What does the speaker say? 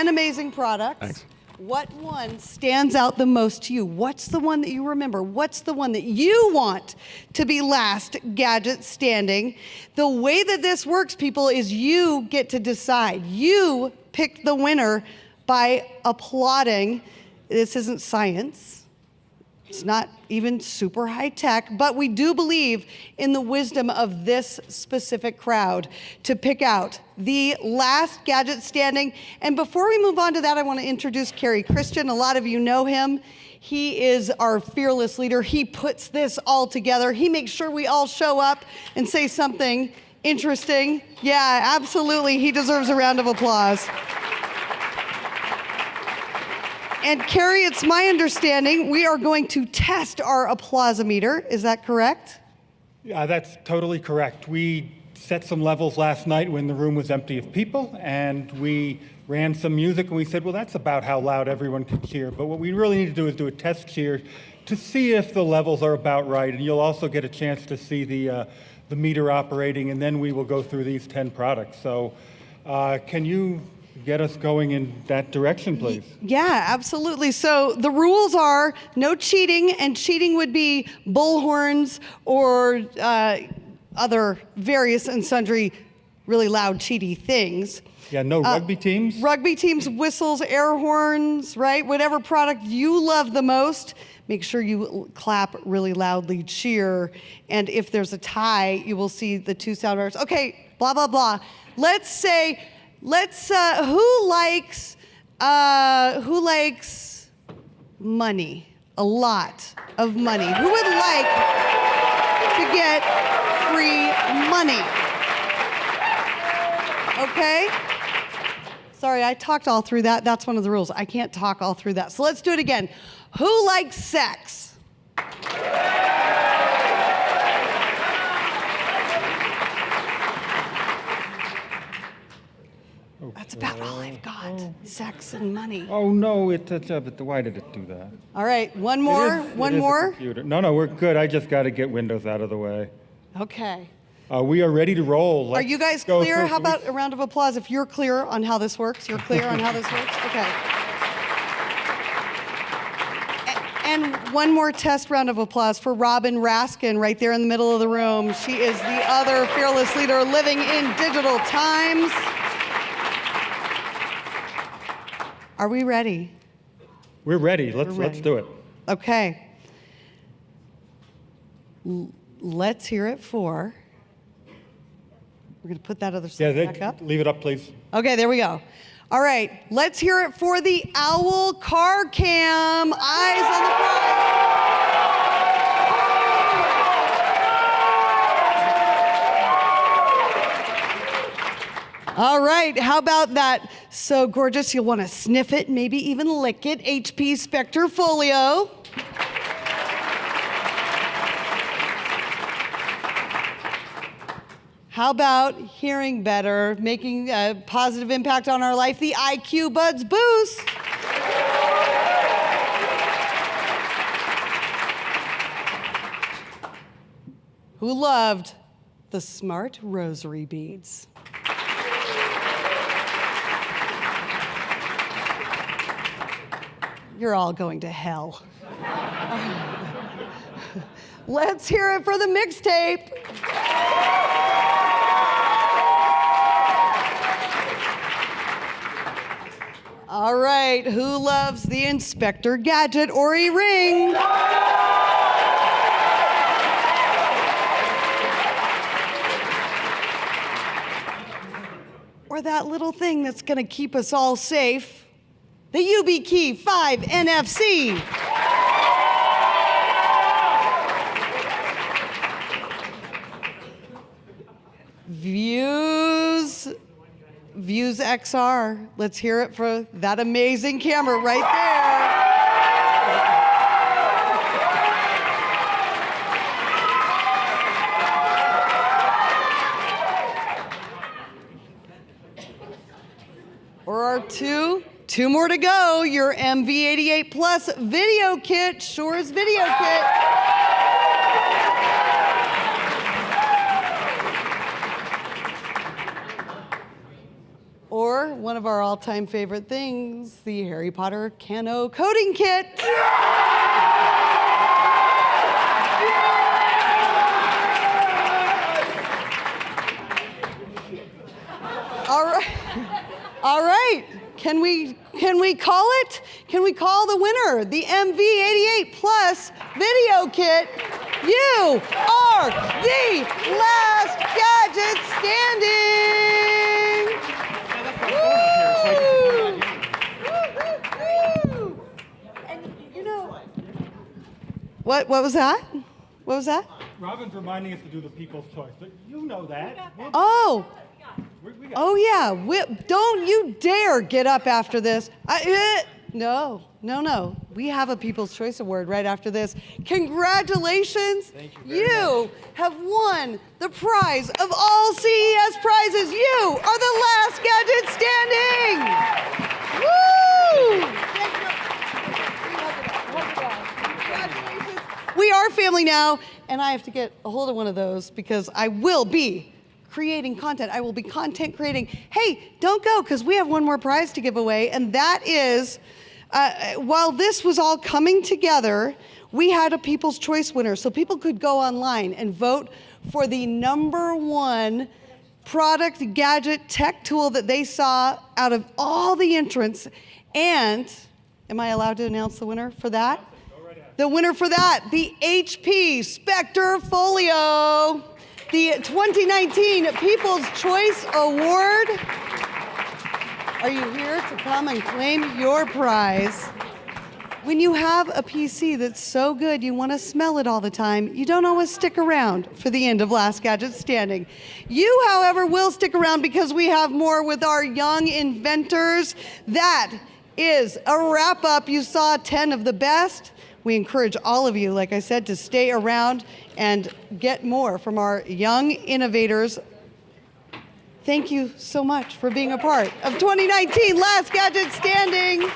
10 amazing products. Thanks. What one stands out the most to you? What's the one that you remember? What's the one that you want to be last gadget standing? The way that this works, people, is you get to decide. You pick the winner by applauding. This isn't science. It's not even super high tech, but we do believe in the wisdom of this specific crowd to pick out the last gadget standing. And before we move on to that, I want to introduce Kerry Christian. A lot of you know him. He is our fearless leader. He puts this all together. He makes sure we all show up and say something interesting. Yeah, absolutely. He deserves a round of applause. And Kerry, it's my understanding we are going to test our applausometer. Is that correct? Yeah, that's totally correct. We set some levels last night when the room was empty of people, and we ran some music, and we said, well, that's about how loud everyone could cheer. But what we really need to do is do a test cheer to see if the levels are about right. And you'll also get a chance to see the meter operating, and then we will go through these 10 products. So can you get us going in that direction, please? Yeah, absolutely. So the rules are no cheating, and cheating would be bullhorns or other various and sundry really loud, cheaty things. Yeah, no rugby teams? Rugby teams, whistles, air horns, right? Whatever product you love the most, make sure you clap really loudly, cheer. And if there's a tie, you will see the two sound bars. Okay, blah, blah, blah. Let's say, who likes money? A lot of money. Who would like to get free money? Okay? Sorry, I talked all through that. That's one of the rules. I can't talk all through that. So let's do it again. Who likes sex? That's about all I've got. Sex and money. Oh, no, why did it do that? All right, one more. It is a computer. No, we're good. I just got to get Windows out of the way. Okay. We are ready to roll. Are you guys clear? How about a round of applause if you're clear on how this works? You're clear on how this works? Okay. And one more test round of applause for Robin Raskin right there in the middle of the room. She is the other fearless leader living in digital times. Are we ready? We're ready. Let's do it. Okay. Let's hear it for. We're going to put that other slide back up. Leave it up, please. Okay, there we go. All right, let's hear it for the Owl Car Cam. Eyes on the prize. All right, how about that? So gorgeous, you'll want to sniff it, maybe even lick it. HP Spectre Folio. How about hearing better, making a positive impact on our life, the IQ Buds Boost. Who loved the Smart Rosary Beads? You're all going to hell. Let's hear it for the mixtape. All right, who loves the Inspector Gadget Ori ring? Or that little thing that's gonna keep us all safe, the YubiKey 5 NFC. Views XR. Let's hear it for that amazing camera right there. Or our two more to go. Your MV88 Plus Video Kit, Shure's Video Kit. Or one of our all-time favorite things, the Harry Potter Cano Coding Kit. All right. Can we call it? Can we call the winner? The MV88 Plus Video Kit. You are the last gadget standing. Woo! And you know what was that? What was that? Robin's reminding us to do the People's Choice, but you know that. Oh. We got Oh yeah, don't you dare get up after this. No. We have a People's Choice Award right after this. Congratulations. Thank you very much. Have won the prize of all CES prizes. You are the last gadget standing. Woo! Congratulations. We are family now, and I have to get a hold of one of those because I will be creating content. I will be content creating. Hey, don't go, because we have one more prize to give away, and that is, while this was all coming together, we had a People's Choice winner, so people could go online and vote for the #1 product, gadget, tech tool that they saw out of all the entrants. And, am I allowed to announce the winner for that? The winner for that, the HP Spectre Folio. The 2019 People's Choice Award. Are you here to come and claim your prize? When you have a PC that's so good you want to smell it all the time, you don't always stick around for the end of Last Gadget Standing. You, however, will stick around because we have more with our young inventors. That is a wrap-up. You saw 10 of the best. We encourage all of you, like I said, to stay around and get more from our young innovators. Thank you so much for being a part of 2019 Last Gadget Standing.